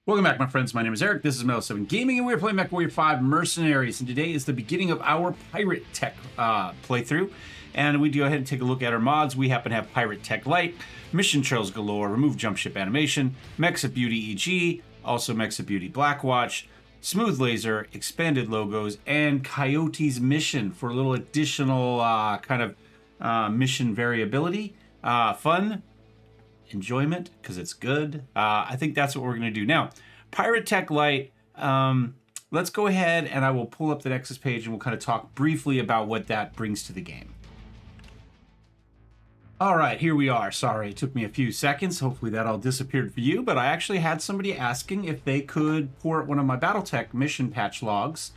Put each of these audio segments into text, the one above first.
Welcome back, my friends. My name is Eric. This is Mel7 Gaming, and we're playing MechWarrior 5 Mercenaries. And today is the beginning of our Piratetech playthrough. And we go ahead and take a look at our mods. We happen to have Piratetech Lite, Mission Trails Galore, Remove Jump Ship Animation, Mechs of Beauty EG, also Mechs of Beauty Blackwatch, Smooth Laser, Expanded Logos, and Coyote's Mission for a little additional mission variability. Fun. Enjoyment, because it's good. I think that's what we're going to do. Now, Piratetech Lite, let's go ahead and I will pull up the Nexus page and we'll kind of talk briefly about what that brings to the game. All right, here we are. Sorry, it took me a few seconds. Hopefully that all disappeared for you, but I actually had somebody asking if they could port one of my Battletech mission patch logs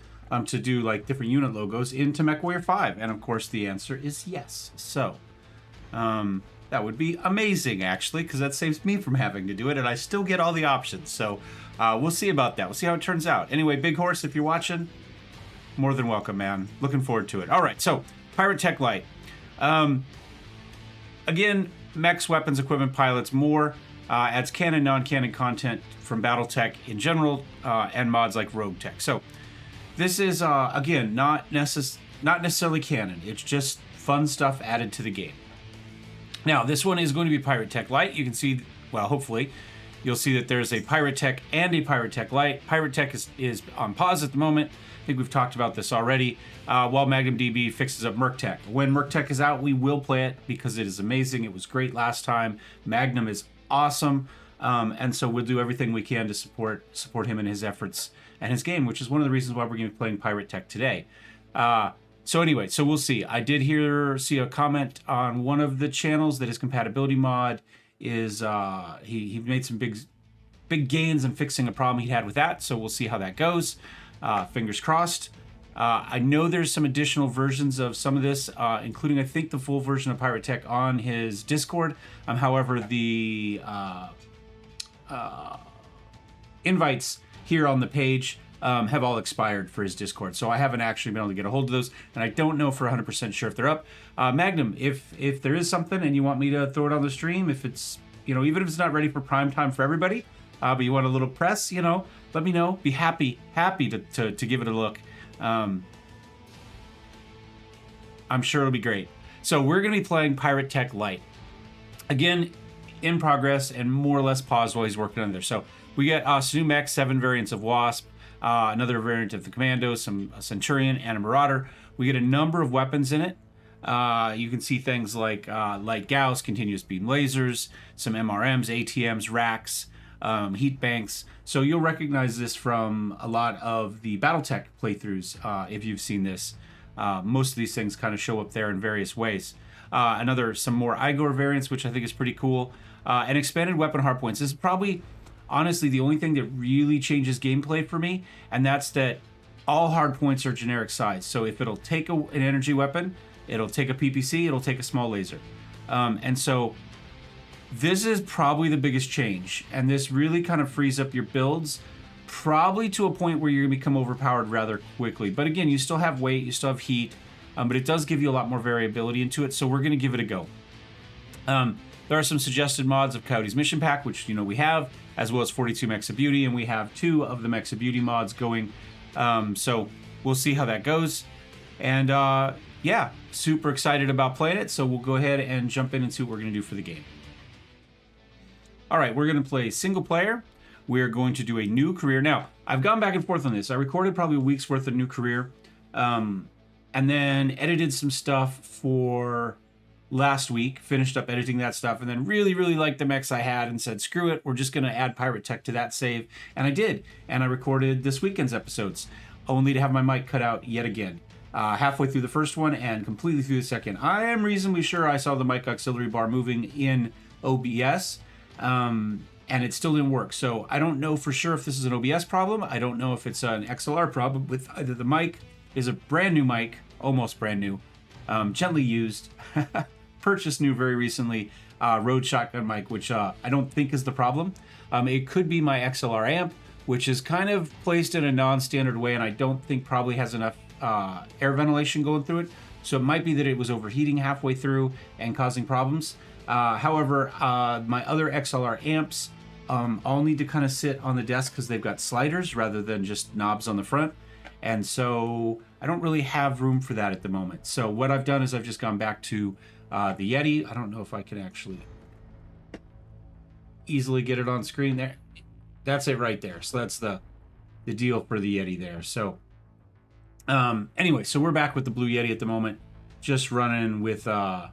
to do like different unit logos into MechWarrior 5, and of course the answer is yes. So, that would be amazing, actually, because that saves me from having to do it, and I still get all the options. So we'll see about that. We'll see how it turns out. Anyway, Big Horse, if you're watching, more than welcome, man. Looking forward to it. All right, so Piratetech Lite. Again, mechs, weapons, equipment, pilots, more. Adds canon, non-canon content from Battletech in general, and mods like Rogue Tech. So this is, again, not necessarily canon. It's just fun stuff added to the game. Now, this one is going to be Piratetech Lite. You can see, well, hopefully, you'll see that there's a Piratetech and a Piratetech Lite. Piratetech is on pause at the moment. I think we've talked about this already, while MagnumDB fixes up MercTech. When MercTech is out, we will play it because it is amazing. It was great last time. Magnum is awesome, and so we'll do everything we can to support him in his efforts and his game, which is one of the reasons why we're going to be playing Piratetech today. So anyway, so we'll see. I did see a comment on one of the channels that his compatibility mod is, he made some big gains in fixing a problem he had with that, so we'll see how that goes. Fingers crossed. I know there's some additional versions of some of this, including, I think, the full version of Piratetech on his Discord. However, the invites here on the page have all expired for his Discord, so I haven't actually been able to get a hold of those, and I don't know for 100% sure if they're up. Magnum, if there is something and you want me to throw it on the stream, if it's, even if it's not ready for prime time for everybody, but you want a little press, let me know. Be happy to give it a look. I'm sure it'll be great. So we're going to be playing Piratetech Lite. Again, in progress and more or less paused while he's working on there. So we get some new mechs, 7 variants of Wasp, another variant of the Commando, a Centurion, and a Marauder. We get a number of weapons in it. You can see things like light Gauss, continuous beam lasers, some MRMs, ATMs, racks, heat banks. So you'll recognize this from a lot of the Battletech playthroughs if you've seen this. Most of these things kind of show up there in various ways. Some more Igor variants, which I think is pretty cool. And expanded weapon hardpoints. This is probably, honestly, the only thing that really changes gameplay for me, and that's that all hardpoints are generic size. So if it'll take an energy weapon, it'll take a PPC, it'll take a small laser. And so this is probably the biggest change, and this really kind of frees up your builds, probably to a point where you're going to become overpowered rather quickly. But again, you still have weight, you still have heat, but it does give you a lot more variability into it, so we're going to give it a go. There are some suggested mods of Coyote's Mission Pack, which we have, as well as 42 Mechs of Beauty, and we have 2 of the Mechs of Beauty mods going. So we'll see how that goes. And yeah, super excited about playing it, so we'll go ahead and jump in and see what we're going to do for the game. All right, we're going to play single player. We're going to do a new career. Now, I've gone back and forth on this. I recorded probably a week's worth of new career, and then edited some stuff for last week, finished up editing that stuff, and then really liked the mechs I had and said, screw it, we're just going to add Piratetech to that save. And I did. And I recorded this weekend's episodes, only to have my mic cut out yet again. Halfway through the first one and completely through the second. I am reasonably sure I saw the mic auxiliary bar moving in OBS, and it still didn't work. So I don't know for sure if this is an OBS problem. I don't know if it's an XLR problem with either. The mic is a brand new mic, almost brand new, gently used, purchased new very recently, Rode shotgun mic, which I don't think is the problem. It could be my XLR amp, which is kind of placed in a non-standard way, and I don't think probably has enough air ventilation going through it. So it might be that it was overheating halfway through and causing problems. However, my other XLR amps all need to kind of sit on the desk because they've got sliders rather than just knobs on the front. And so I don't really have room for that at the moment. So what I've done is I've just gone back to the Yeti. I don't know if I can actually easily get it on screen there. That's it right there. So that's the deal for the Yeti there. So anyway, so we're back with the Blue Yeti at the moment, just running with a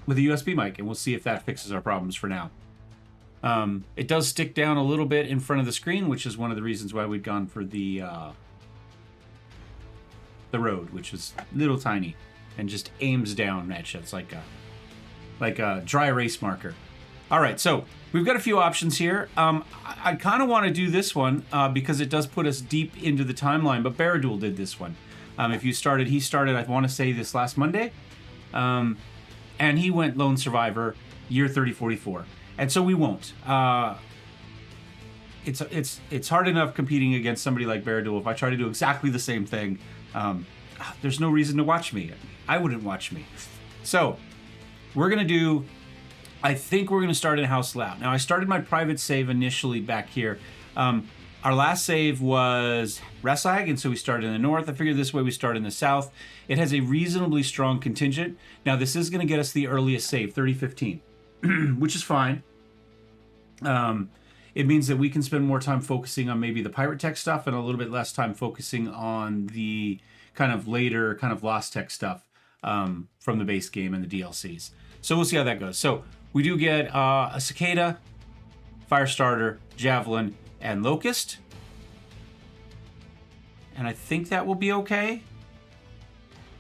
USB mic, and we'll see if that fixes our problems for now. It does stick down a little bit in front of the screen, which is one of the reasons why we'd gone for the Rode, which is little tiny and just aims down at you. It's like a dry erase marker. All right, so we've got a few options here. I kind of want to do this one because it does put us deep into the timeline, but Baraduel did this one. He started, I want to say, this last Monday. And he went Lone Survivor, year 3044. And so we won't. It's hard enough competing against somebody like Baraduel. If I try to do exactly the same thing, there's no reason to watch me. I wouldn't watch me. So we're going to do... I think we're going to start in House Liao. Now, I started my private save initially back here. Our last save was Resag, and so we started in the north. I figured this way we start in the south. It has a reasonably strong contingent. Now, this is going to get us the earliest save, 3015, which is fine. It means that we can spend more time focusing on maybe the Piratetech stuff and a little bit less time focusing on the kind of later, kind of Lost Tech stuff from the base game and the DLCs. So we'll see how that goes. So we do get a Cicada, Firestarter, Javelin, and Locust. And I think that will be okay.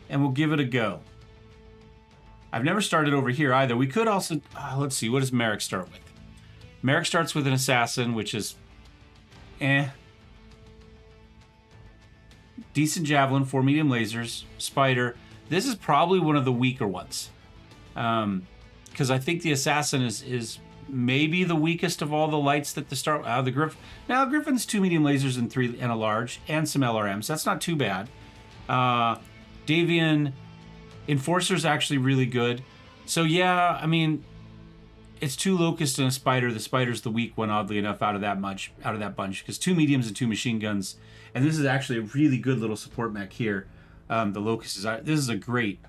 And we'll give it a go. I've never started over here either. We could also... let's see, what does Merrick start with? Merrick starts with an Assassin, which is... Decent Javelin, 4 medium lasers, Spider. This is probably one of the weaker ones. Because I think the Assassin is maybe the weakest of all the lights that the start. The Griffin. Now Griffin's 2 medium lasers and 3 and a large and some LRMs. That's not too bad. Davian Enforcer's actually really good. So yeah, I mean, it's 2 Locust and a Spider. The Spider's the weak one, oddly enough, out of that bunch. Because 2 mediums and 2 machine guns, and this is actually a really good little support mech here. The Locust this is a great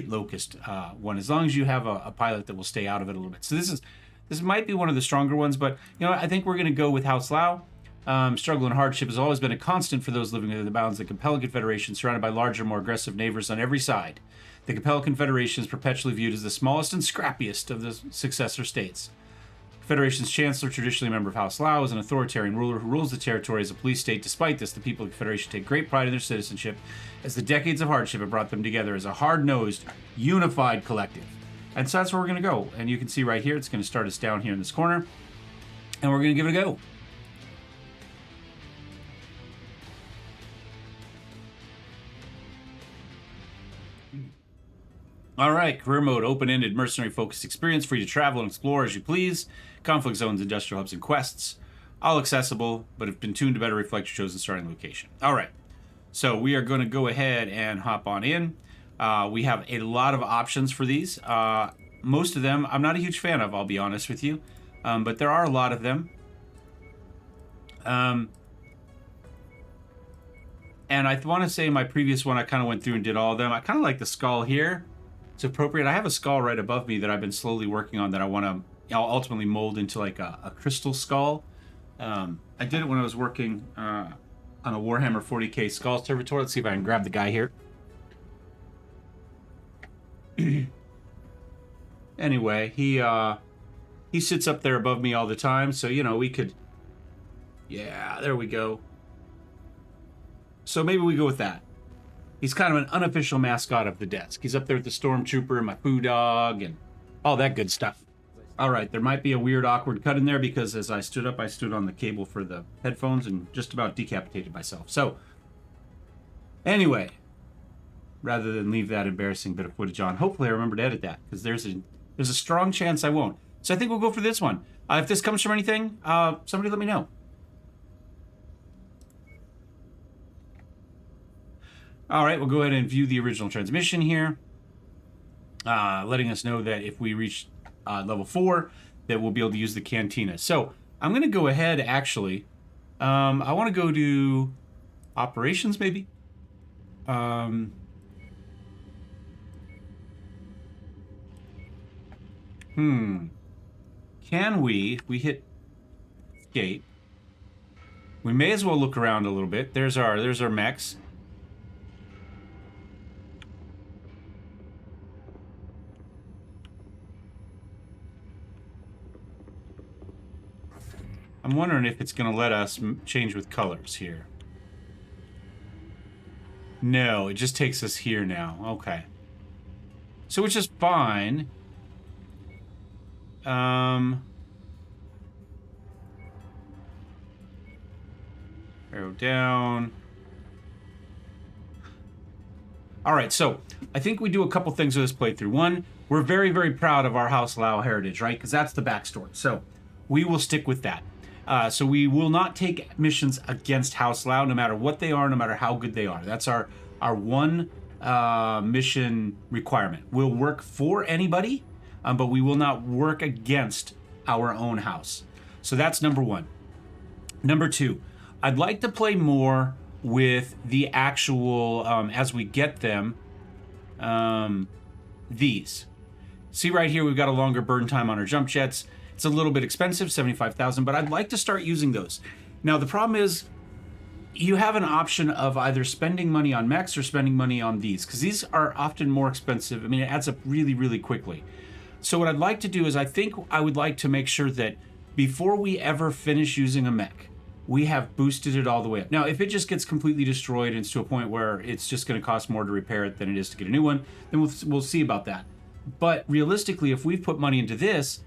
Locust one, as long as you have a pilot that will stay out of it a little bit. So this might be one of the stronger ones, but I think we're going to go with House Liao. Struggle and hardship has always been a constant for those living within the bounds of the Capellan Confederation, surrounded by larger, more aggressive neighbors on every side. The Capellan Confederation is perpetually viewed as the smallest and scrappiest of the successor states. Confederation's chancellor, traditionally a member of House Liao, is an authoritarian ruler who rules the territory as a police state. Despite this, the people of the Confederation take great pride in their citizenship, as the decades of hardship have brought them together as a hard-nosed, unified collective. And so that's where we're going to go. And you can see right here, it's going to start us down here in this corner, and we're going to give it a go. All right, career mode, open-ended, mercenary-focused experience, free to travel and explore as you please. Conflict zones, industrial hubs, and quests. All accessible, but have been tuned to better reflect your chosen starting location. All right, so we are going to go ahead and hop on in. We have a lot of options for these. Most of them I'm not a huge fan of, I'll be honest with you. But there are a lot of them. And I want to say in my previous one, I kind of went through and did all of them. I kind of like the skull here. It's appropriate. I have a skull right above me that I've been slowly working on that I want to ultimately mold into like a crystal skull. I did it when I was working on a Warhammer 40k skull servitor. Let's see if I can grab the guy here. Anyway, he sits up there above me all the time, so we could... Yeah, there we go. So maybe we go with that. He's kind of an unofficial mascot of the desk. He's up there with the Stormtrooper and my Foo Dog and all that good stuff. All right, there might be a weird, awkward cut in there because as I stood up, I stood on the cable for the headphones and just about decapitated myself. So, anyway, rather than leave that embarrassing bit of footage on, hopefully I remember to edit that because there's a strong chance I won't. So I think we'll go for this one. If this comes from anything, somebody let me know. All right, we'll go ahead and view the original transmission here, letting us know that if we reach level 4, that we'll be able to use the cantina. So I'm going to go ahead, actually. I want to go to operations, maybe. Can we hit escape. We may as well look around a little bit. There's our mechs. I'm wondering if it's going to let us change with colors here. No, it just takes us here now. Okay. So which is fine. Arrow down. All right, so I think we do a couple things with this playthrough. One, we're very, very proud of our House Liao heritage, right? Because that's the backstory. So we will stick with that. So we will not take missions against House Liao, no matter what they are, no matter how good they are. That's our one mission requirement. We'll work for anybody, but we will not work against our own house. So that's number one. Number two, I'd like to play more with the actual, as we get them, these. See right here, we've got a longer burn time on our jump jets. It's a little bit expensive, 75,000, but I'd like to start using those. Now, the problem is you have an option of either spending money on mechs or spending money on these, because these are often more expensive. I mean, it adds up really, really quickly. So what I'd like to do is I think I would like to make sure that before we ever finish using a mech, we have boosted it all the way up. Now, if it just gets completely destroyed and it's to a point where it's just going to cost more to repair it than it is to get a new one, then we'll see about that. But realistically, if we've put money into this,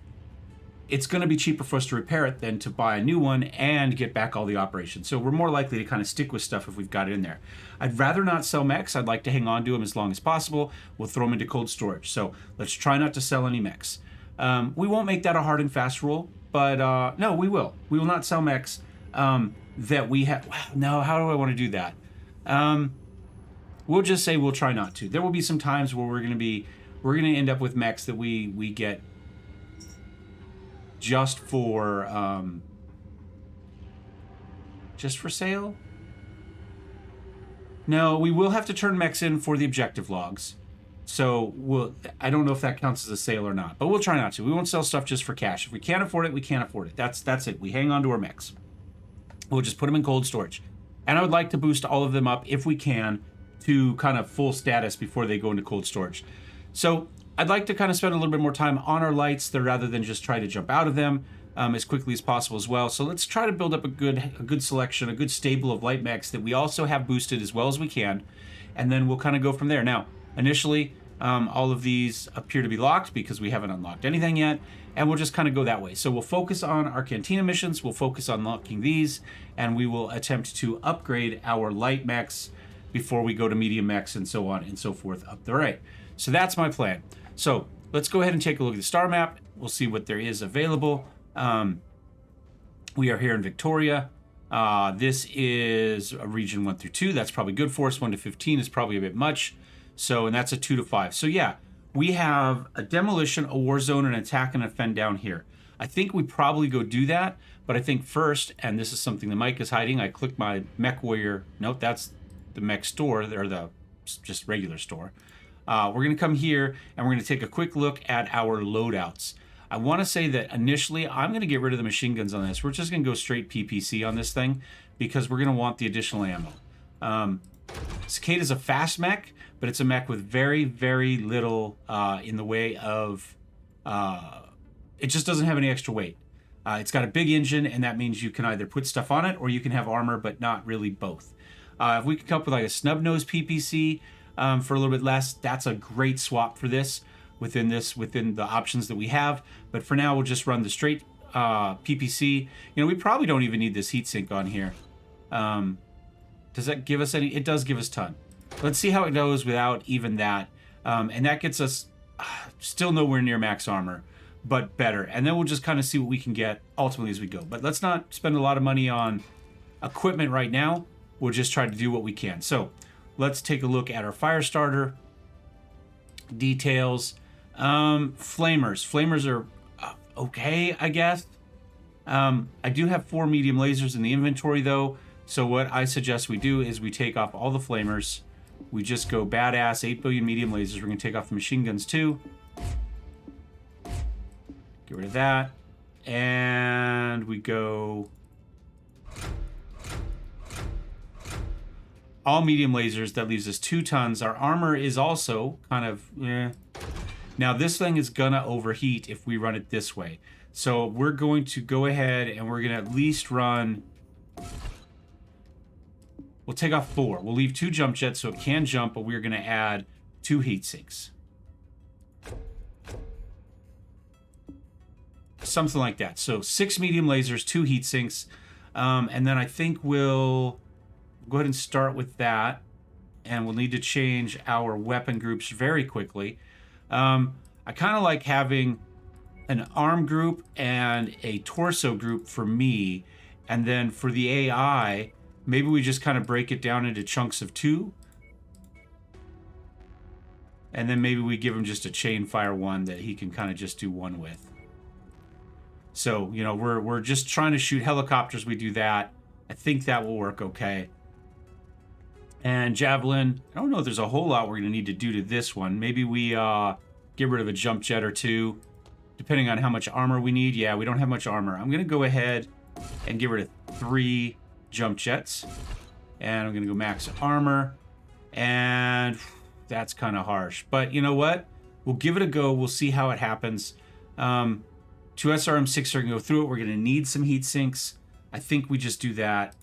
it's going to be cheaper for us to repair it than to buy a new one and get back all the operations. So we're more likely to kind of stick with stuff if we've got it in there. I'd rather not sell mechs. I'd like to hang on to them as long as possible. We'll throw them into cold storage. So let's try not to sell any mechs. We won't make that a hard and fast rule, but no, we will. We will not sell mechs that we have. Wow, no, how do I want to do that? We'll just say we'll try not to. There will be some times where we're going to end up with mechs that we get just for sale. No, we will have to turn mechs in for the objective logs. So I don't know if that counts as a sale or not, but we'll try not to. We won't sell stuff just for cash. If we can't afford it, we can't afford it. That's it. We hang on to our mechs. We'll just put them in cold storage. And I would like to boost all of them up, if we can, to kind of full status before they go into cold storage. So I'd like to kind of spend a little bit more time on our lights there rather than just try to jump out of them as quickly as possible as well. So let's try to build up a good selection, a good stable of light mechs that we also have boosted as well as we can. And then we'll kind of go from there. Now, initially, all of these appear to be locked because we haven't unlocked anything yet. And we'll just kind of go that way. So we'll focus on our cantina missions. We'll focus on unlocking these. And we will attempt to upgrade our light mechs before we go to medium mechs and so on and so forth up the right. So that's my plan. So let's go ahead and take a look at the star map. We'll see what there is available. We are here in Victoria. This is a region 1 through 2. That's probably good for us. 1 to 15 is probably a bit much. So, and that's a 2 to 5. So yeah, we have a demolition, a war zone, an attack, and a fend down here. I think we probably go do that. But I think first, and this is something that Mike is hiding, I click my MechWarrior. Nope, that's the mech store, or the just regular store. We're going to come here and we're going to take a quick look at our loadouts. I want to say that initially I'm going to get rid of the machine guns on this. We're just going to go straight PPC on this thing because we're going to want the additional ammo. Cicada is a fast mech, but it's a mech with very, very little in the way of... it just doesn't have any extra weight. It's got a big engine, and that means you can either put stuff on it or you can have armor, but not really both. If we could come up with like a snub-nose PPC... for a little bit less, that's a great swap for this within the options that we have. But for now, we'll just run the straight PPC. You know, we probably don't even need this heatsink on here. Does that give us any? It does give us a ton. Let's see how it goes without even that. And that gets us still nowhere near max armor, but better. And then we'll just kind of see what we can get ultimately as we go. But let's not spend a lot of money on equipment right now. We'll just try to do what we can. So let's take a look at our fire starter details. Flamers are okay, I guess. I do have 4 medium lasers in the inventory, though. So what I suggest we do is we take off all the flamers. We just go badass 8 billion medium lasers. We're going to take off the machine guns, too. Get rid of that. And we go... all medium lasers. That leaves us 2 tons. Our armor is also kind of... Now, this thing is going to overheat if we run it this way. So we're going to go ahead and we're going to at least run... we'll take off 4. We'll leave 2 jump jets so it can jump, but we're going to add 2 heat sinks. Something like that. So 6 medium lasers, 2 heat sinks. And then I think we'll go ahead and start with that. And we'll need to change our weapon groups very quickly. I kind of like having an arm group and a torso group for me. And then for the AI, maybe we just kind of break it down into chunks of 2. And then maybe we give him just a chain fire one that he can kind of just do one with. So, you know, we're just trying to shoot helicopters. We do that. I think that will work okay. And Javelin, I don't know if there's a whole lot we're going to need to do to this one. Maybe we get rid of a jump jet or 2, depending on how much armor we need. Yeah, we don't have much armor. I'm going to go ahead and get rid of 3 jump jets. And I'm going to go max armor. And that's kind of harsh. But you know what? We'll give it a go. We'll see how it happens. 2 SRM6 are going to go through it. We're going to need some heat sinks. I think we just do that.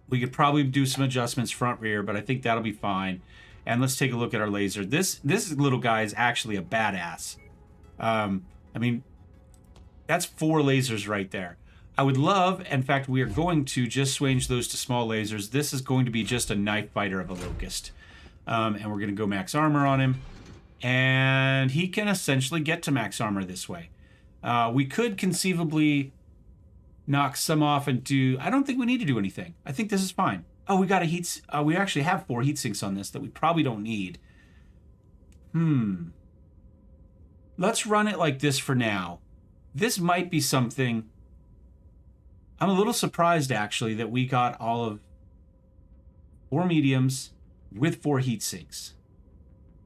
We could probably do some adjustments front rear, but I think that'll be fine. And let's take a look at our laser. This little guy is actually a badass. I mean, that's 4 lasers right there. I would love, in fact, we are going to just switch those to small lasers. This is going to be just a knife fighter of a Locust. And we're going to go max armor on him. And he can essentially get to max armor this way. We could conceivably knock some off and do... I don't think we need to do anything. I think this is fine. Oh, we got a heat... we actually have 4 heat sinks on this that we probably don't need. Let's run it like this for now. This might be something... I'm a little surprised, actually, that we got all of 4 mediums with 4 heat sinks.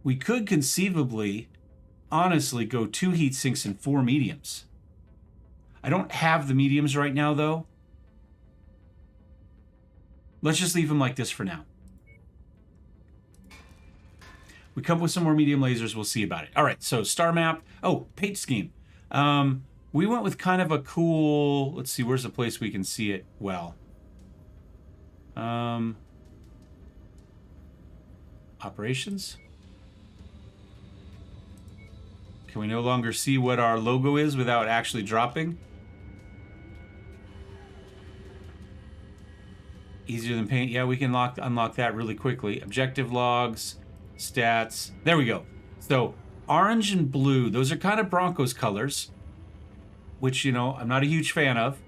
We could conceivably, honestly, go 2 heat sinks and 4 mediums. I don't have the mediums right now, though. Let's just leave them like this for now. We come up with some more medium lasers, we'll see about it. All right, so star map. Oh, paint scheme. We went with kind of a cool... Let's see, where's the place we can see it well? Operations? Can we no longer see what our logo is without actually dropping? Easier than paint. Yeah, we can unlock that really quickly. Objective logs, stats. There we go. So orange and blue, those are kind of Broncos colors, which, you know, I'm not a huge fan of.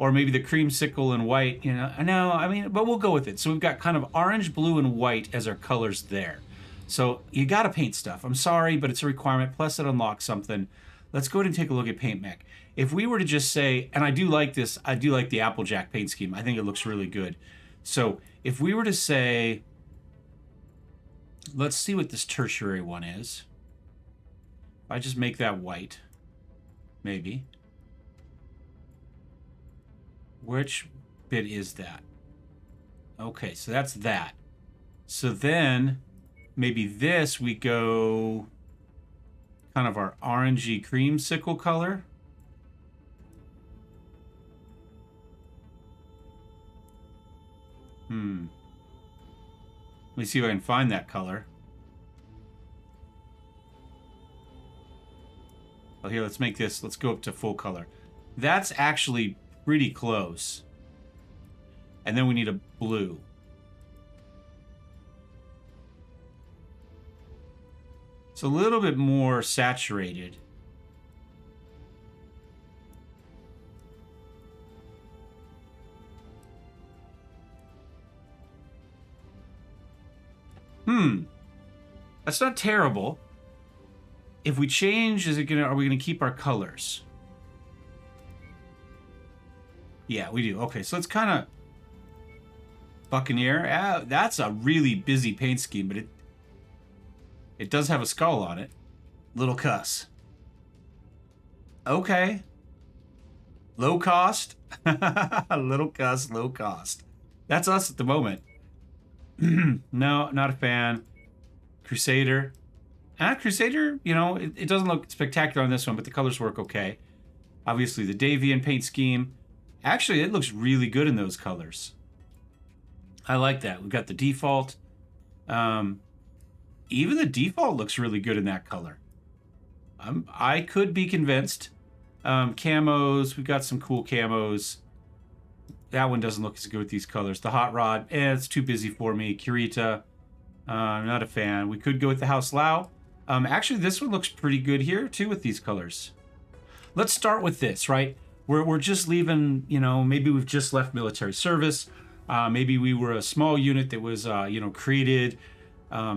Or maybe the creamsicle and white, you know. No, I mean, but we'll go with it. So we've got kind of orange, blue, and white as our colors there. So you got to paint stuff. I'm sorry, but it's a requirement. Plus it unlocks something. Let's go ahead and take a look at Paint Mech. If we were to just say, and I do like this, I do like the Applejack paint scheme. I think it looks really good. So if we were to say, let's see what this tertiary one is. If I just make that white, maybe. Which bit is that? Okay, so that's that. So then maybe this we go kind of our orangey creamsicle color. Let me see if I can find that color. Oh, here, let's make this, let's go up to full color. That's actually pretty close. And then we need a blue. It's a little bit more saturated. That's not terrible. If we change, are we gonna keep our colors? Yeah, we do. Okay, so let's kind of Buccaneer. That's a really busy paint scheme, but it does have a skull on it. Little cuss. Okay. Low cost. Little cuss, low cost. That's us at the moment. No, not a fan. Crusader. Crusader, you know, it doesn't look spectacular on this one, but the colors work okay. Obviously, the Davian paint scheme. Actually, it looks really good in those colors. I like that. We've got the default. Even the default looks really good in that color. I could be convinced. Camos, we've got some cool camos. That one doesn't look as good with these colors. The Hot Rod, it's too busy for me. Kurita, I'm not a fan. We could go with the House Liao. Actually, this one looks pretty good here, too, with these colors. Let's start with this, right? We're just leaving, you know, maybe we've just left military service. Maybe we were a small unit that was, you know, created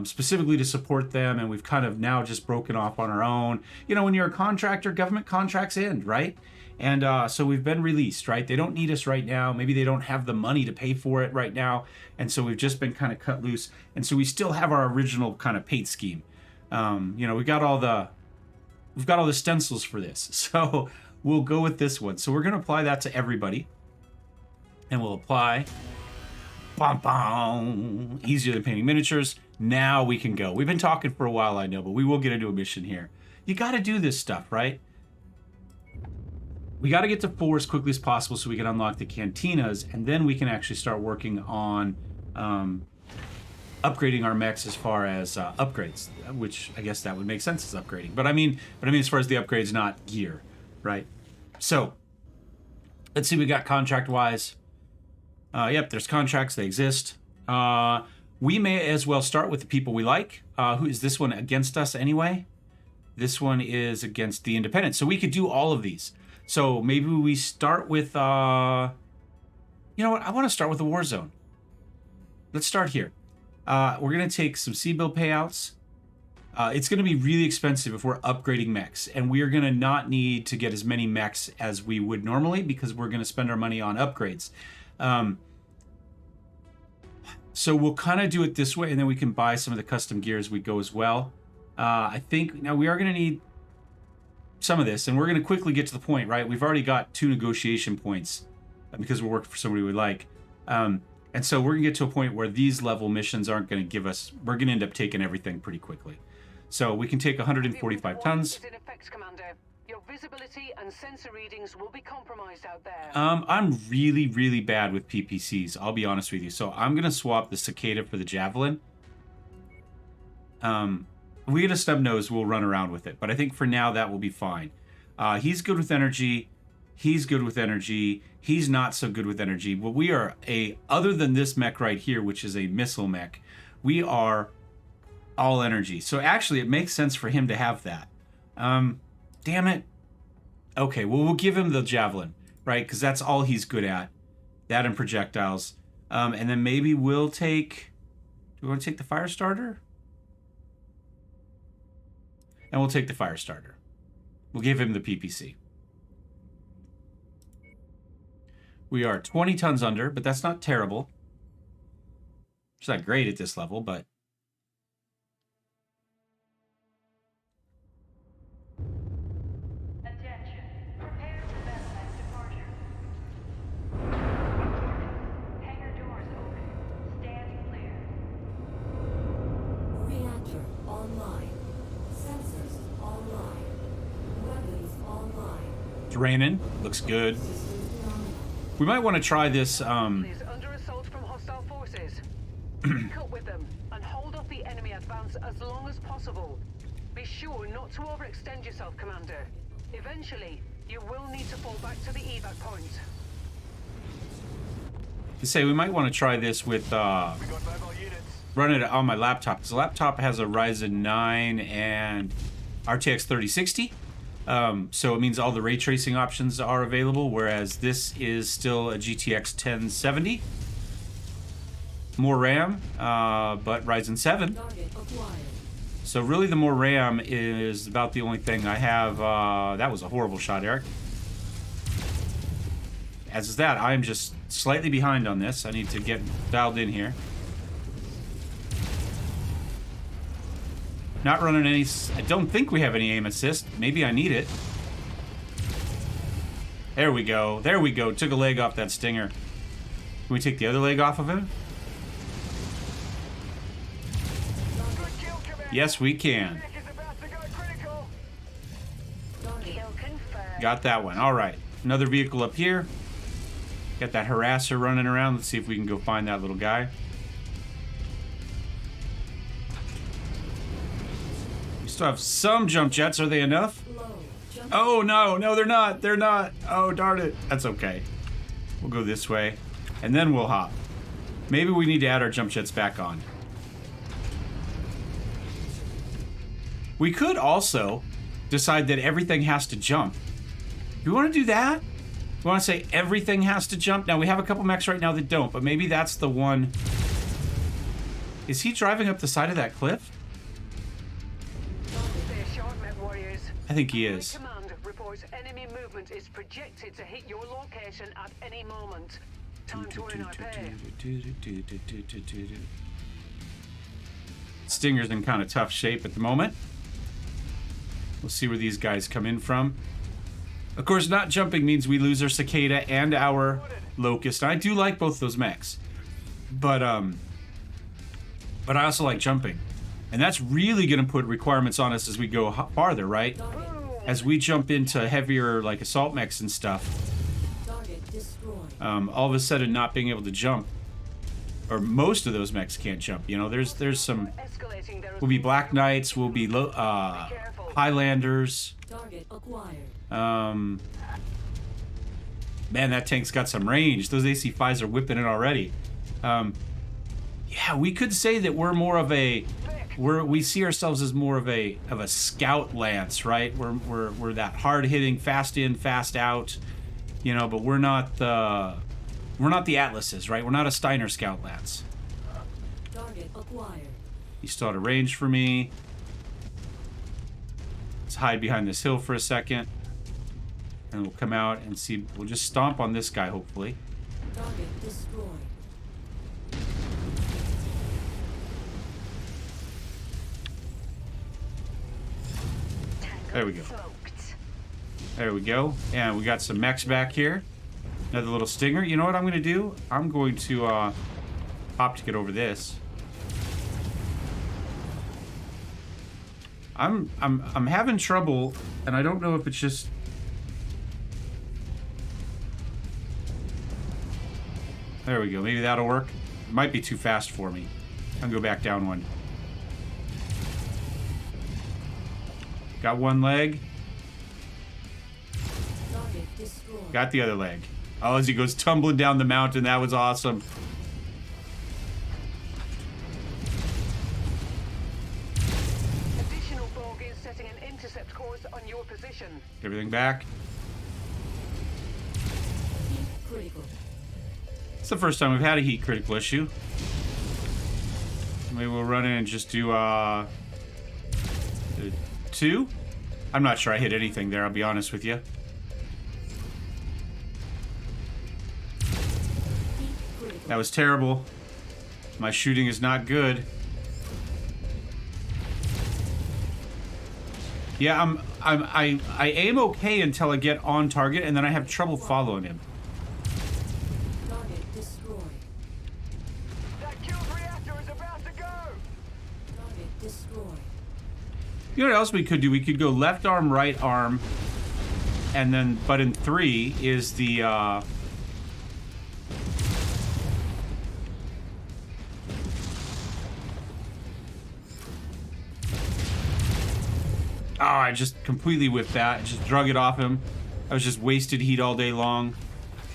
specifically to support them, and we've kind of now just broken off on our own. You know, when you're a contractor, government contracts end, right? And so we've been released, right? They don't need us right now. Maybe they don't have the money to pay for it right now. And so we've just been kind of cut loose. And so we still have our original kind of paint scheme. You know, we've got all the stencils for this. So we'll go with this one. So we're going to apply that to everybody. And we'll apply. Bom, bom. Easier than painting miniatures. Now we can go. We've been talking for a while, I know, but we will get into a mission here. You got to do this stuff, right? We got to get to 4 as quickly as possible so we can unlock the cantinas, and then we can actually start working on upgrading our mechs as far as upgrades, which I guess that would make sense as upgrading. But I mean as far as the upgrades, not gear, right? So let's see. We got contract-wise. Yep, there's contracts. They exist. We may as well start with the people we like. Who is this one against us anyway? This one is against the independents. So we could do all of these. So maybe we start with, you know what? I want to start with the war zone. Let's start here. We're going to take some C-bill payouts. It's going to be really expensive if we're upgrading mechs. And we are going to not need to get as many mechs as we would normally because we're going to spend our money on upgrades. So we'll kind of do it this way, and then we can buy some of the custom gear as we go as well. I think now we are going to need some of this, and we're going to quickly get to the point, right? We've already got 2 negotiation points because we're working for somebody we like. And so we're going to get to a point where these level missions aren't going to give us, we're going to end up taking everything pretty quickly. So we can take 145 tons. Your visibility and sensor readings will be compromised out there. I'm really, really bad with PPCs. I'll be honest with you. So I'm going to swap the Cicada for the Javelin. We get a stub nose, we'll run around with it. But I think for now, that will be fine. He's good with energy. He's good with energy. He's not so good with energy. But we are other than this mech right here, which is a missile mech, we are all energy. So actually, it makes sense for him to have that. Damn it. Okay, well, we'll give him the Javelin, right? Because that's all he's good at. That and projectiles. And then maybe we'll take... Do we want to take the fire starter? And we'll take the fire starter. We'll give him the PPC. We are 20 tons under, but that's not terrible. It's not great at this level, but... Raining. Looks good. We might want to try this. Is under assault from hostile forces. Cut with them and hold off the enemy advance as long as possible. Be sure not to overextend yourself, Commander. Eventually, you will need to fall back to the evac point. To say we might want to try this with run it on my laptop. Because the laptop has a Ryzen 9 and RTX 3060. So it means all the ray tracing options are available, whereas this is still a GTX 1070. More RAM, but Ryzen 7. So really the more RAM is about the only thing I have. That was a horrible shot, Eric. As is that, I'm just slightly behind on this. I need to get dialed in here. Not running any... I don't think we have any aim assist. Maybe I need it. There we go. There we go. Took a leg off that Stinger. Can we take the other leg off of him? Yes, we can. Got that one. All right. Another vehicle up here. Got that harasser running around. Let's see if we can go find that little guy. We still have some jump jets. Are they enough? Oh, no. No, they're not. They're not. Oh, darn it. That's okay. We'll go this way. And then we'll hop. Maybe we need to add our jump jets back on. We could also decide that everything has to jump. Do we want to do that? We want to say everything has to jump? Now, we have a couple mechs right now that don't, but maybe that's the one. Is he driving up the side of that cliff? I think he is. Command reports enemy movement is projected to hit your location at any moment. Time to earn our pay. Stinger's in kind of tough shape at the moment. We'll see where these guys come in from. Of course, not jumping means we lose our Cicada and our Locust. I do like both those mechs. But I also like jumping. And that's really going to put requirements on us as we go farther, right? As we jump into heavier, like, assault mechs and stuff. All of a sudden not being able to jump. Or most of those mechs can't jump. You know, there's some... We'll be Black Knights, we'll be Highlanders. Man, that tank's got some range. Those AC-5s are whipping it already. Yeah, we could say that we're more of a... We see ourselves as more of a scout lance, right? We're that hard-hitting, fast in, fast out, you know. But we're not the Atlases, right? We're not a Steiner scout lance. Target acquired. He's still out of range for me. Let's hide behind this hill for a second, and we'll come out and see. We'll just stomp on this guy, hopefully. Target destroyed. There we go. There we go. And we got some mechs back here. Another little Stinger. You know what I'm going to do? I'm going to hop to get over this. I'm having trouble, and I don't know if it's just... There we go. Maybe that'll work. It might be too fast for me. I'll go back down one. Got one leg. Got the other leg. Oh, as he goes tumbling down the mountain, that was awesome. Additional bogies setting an intercept course on your position. Everything back. Heat critical. It's the first time we've had a heat critical issue. Maybe we'll run in and just do 2. I'm not sure I hit anything there, I'll be honest with you. That was terrible. My shooting is not good. Yeah, I aim okay until I get on target, and then I have trouble following him. Target destroyed. That killed reactor is about to go! Target destroyed. You know what else we could do? We could go left arm, right arm, and then, but in 3 is the, Oh, I just completely whiffed that. Just drug it off him. I was just wasted heat all day long.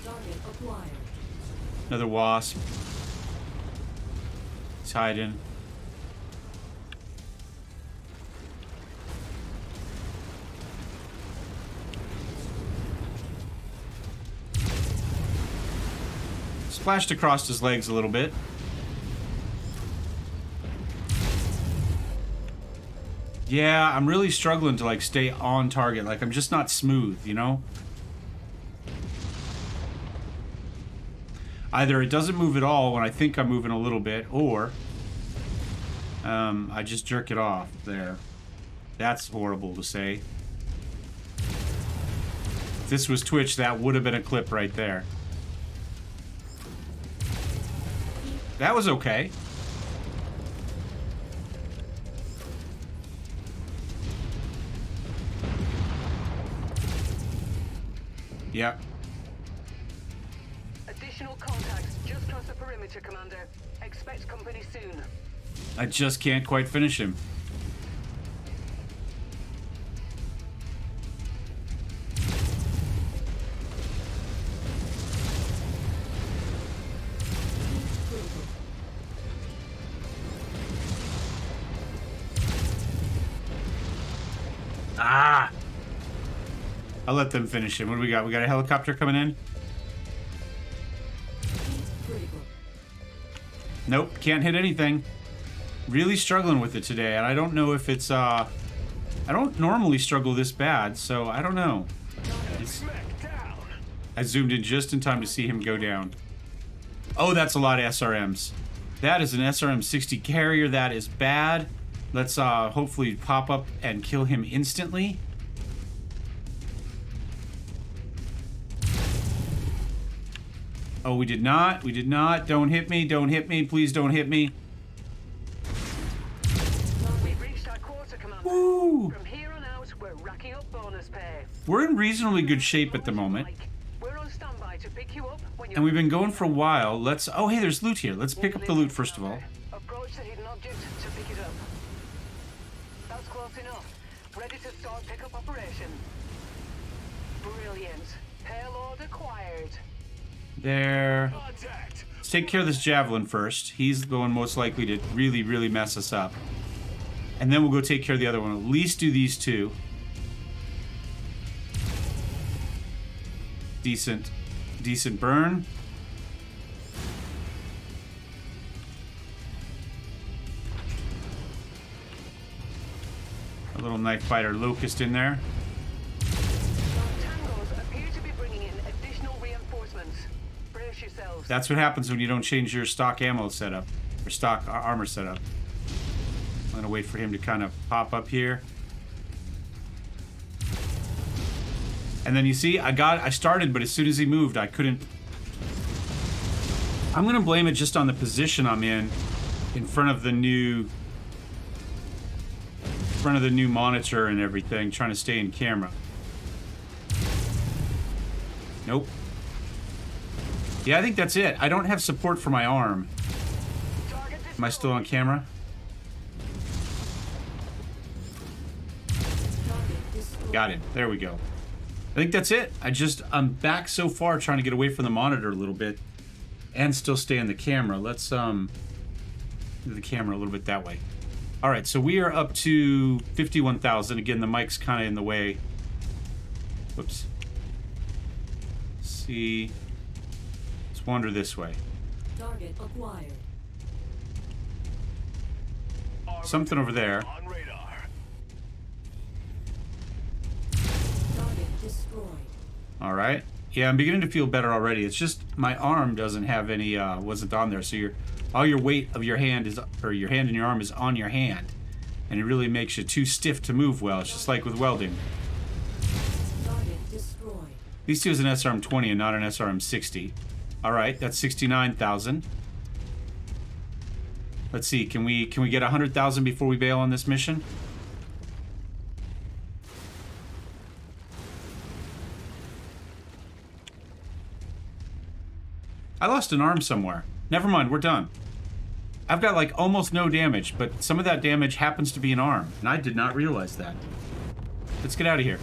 Target acquired. Another wasp. He's hiding. Splashed across his legs a little bit. Yeah, I'm really struggling to like stay on target. Like I'm just not smooth, you know? Either it doesn't move at all when I think I'm moving a little bit, or I just jerk it off there. That's horrible to say. If this was Twitch, that would have been a clip right there. That was okay. Yep. Additional contacts just cross the perimeter, Commander. Expect company soon. I just can't quite finish him. Ah! I'll let them finish him. What do we got? We got a helicopter coming in? Nope, can't hit anything. Really struggling with it today, and I don't know if it's, I don't normally struggle this bad, so I don't know. I zoomed in just in time to see him go down. Oh, that's a lot of SRMs. That is an SRM-60 carrier. That is bad. Let's hopefully pop up and kill him instantly. Oh, we did not. We did not. Don't hit me. Don't hit me. Please don't hit me. We've reached our quarter, Commander. Woo! From here on out, we're racking up bonus pay. We're in reasonably good shape at the moment. We're on standby to pick you up when you're... And we've been going for a while. Let's... Oh, hey, there's loot here. Let's pick up the loot first of all. Approach the hidden object to pick it up. That's close enough. Ready to start pickup operation. Brilliant. Payload acquired. There. Contact. Let's take care of this javelin first. He's the one most likely to really, really mess us up. And then we'll go take care of the other one. At least do these two. Decent burn. A little knife fighter locust in there. Tangos appear to be bringing in additional reinforcements. Brace yourselves. That's what happens when you don't change your stock ammo setup. Or stock armor setup. I'm gonna wait for him to kind of pop up here. And then you see, I started, but as soon as he moved, I couldn't. I'm gonna blame it just on the position I'm in front of the new monitor and everything, trying to stay in camera. Nope. Yeah, I think that's it. I don't have support for my arm. Am I still on camera? Got it. There we go. I think that's it. I'm back so far trying to get away from the monitor a little bit and still stay in the camera. Let's do the camera a little bit that way. All right, so we are up to 51,000. Again, the mic's kind of in the way. Whoops. Let's see. Let's wander this way. Target acquired. Something over there. On radar. Target destroyed. All right. Yeah, I'm beginning to feel better already. It's just my arm doesn't have any, wasn't on there. So all your weight of your hand is, or your hand and your arm is on your hand. And it really makes you too stiff to move well. It's just like with welding. Target destroyed. These two is an SRM-20 and not an SRM-60. All right, that's 69,000. Let's see, can we get 100,000 before we bail on this mission? I lost an arm somewhere. Never mind, we're done. I've got like almost no damage, but some of that damage happens to be an arm, and I did not realize that. Let's get out of here.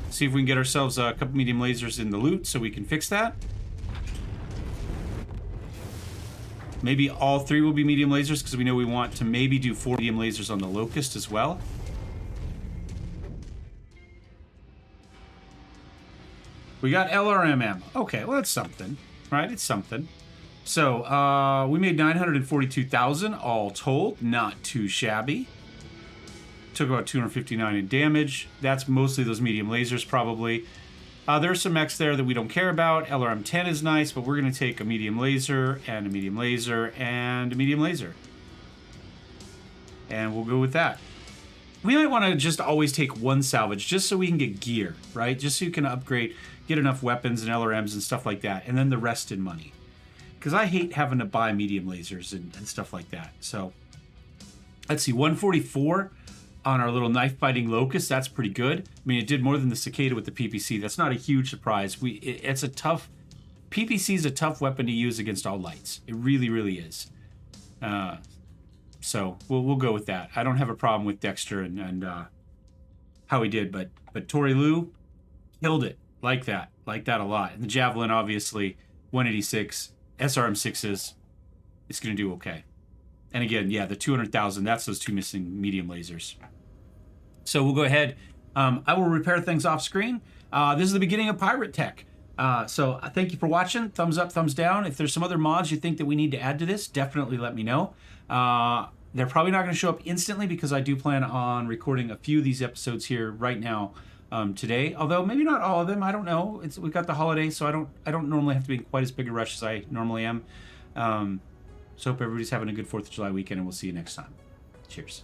See if we can get ourselves a couple medium lasers in the loot so we can fix that. Maybe all three will be medium lasers because we know we want to maybe do 4 medium lasers on the Locust as well. We got LRMM. Okay, well that's something, right? It's something. So we made 942,000 all told. Not too shabby. Took about 259 in damage. That's mostly those medium lasers, probably. There's some mechs there that we don't care about. LRM-10 is nice, but we're going to take a medium laser and a medium laser and a medium laser. And we'll go with that. We might want to just always take one salvage just so we can get gear, right? Just so you can upgrade, get enough weapons and LRMs and stuff like that, and then the rest in money. Because I hate having to buy medium lasers and stuff like that. So, let's see, 144 on our little knife-biting locust. That's pretty good. I mean, it did more than the cicada with the PPC. That's not a huge surprise. It's a tough... PPC is a tough weapon to use against all lights. It really, really is. So we'll go with that. I don't have a problem with Dexter and how he did, but Tori Lu killed it. Like that a lot. And the Javelin, obviously, 186 SRM6s, it's going to do okay. And again, yeah, the 200,000, that's those two missing medium lasers. So we'll go ahead. I will repair things off screen. This is the beginning of Piratetech. So thank you for watching. Thumbs up, thumbs down. If there's some other mods you think that we need to add to this, definitely let me know. They're probably not going to show up instantly because I do plan on recording a few of these episodes here right now today. Although maybe not all of them. I don't know. We've got the holiday, so I don't normally have to be in quite as big a rush as I normally am. So hope everybody's having a good 4th of July weekend, and we'll see you next time. Cheers.